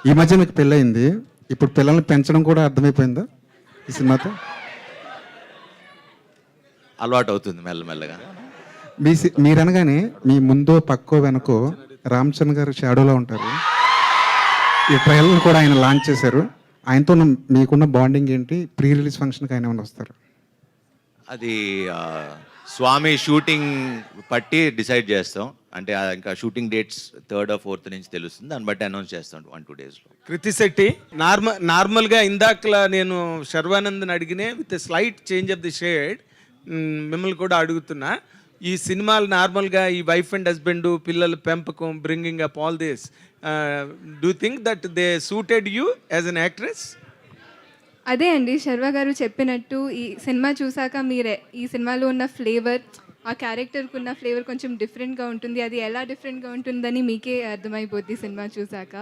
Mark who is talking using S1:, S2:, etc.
S1: ఈ మధ్య మీకు పెళ్ళయింది. ఇప్పుడు పిల్లల్ని పెంచడం కూడా అర్థమైపోయిందా ఈ సినిమాతో?
S2: అలవాటు అవుతుంది మెల్లమెల్లగా.
S1: మీరనగానే మీ ముందో పక్కో వెనకో రామ్ చరణ్ గారు షాడోలో ఉంటారు. ఈ ట్రయల్ని కూడా ఆయన లాంచ్ చేశారు. ఆయనతో మీకున్న బాండింగ్ ఏంటి? ప్రీ రిలీజ్ ఫంక్షన్కి ఆయన ఏమైనా వస్తారు?
S2: అది స్వామి షూటింగ్ పట్టి డిసైడ్ చేస్తాం. అంటే ఇంకా shooting dates 3rd or 4th నుంచి తెలుస్తుంది. దాన్ని బట్టి అనౌన్స్ చేస్తాం 1-2 డేస్లో.
S3: కృతి శెట్టి నార్మల్గా ఇందాకలా నేను శర్వానంద్ని అడిగినే with slight change of the shade మిమ్మల్ని కూడా అడుగుతున్నా. ఈ సినిమాలు నార్మల్గా ఈ వైఫ్ అండ్ హస్బెండ్ పిల్లల పెంపకం bringing up all this do think that they suited you as an actress?
S4: అదే అండి, శర్వ గారు చెప్పినట్టు ఈ సినిమా చూసాక మీరే ఈ సినిమాలో ఉన్న ఫ్లేవర్, ఆ క్యారెక్టర్కి ఉన్న ఫ్లేవర్ కొంచెం డిఫరెంట్గా ఉంటుంది. అది ఎలా డిఫరెంట్గా ఉంటుందని మీకే అర్థమైపోద్ది సినిమా చూసాక.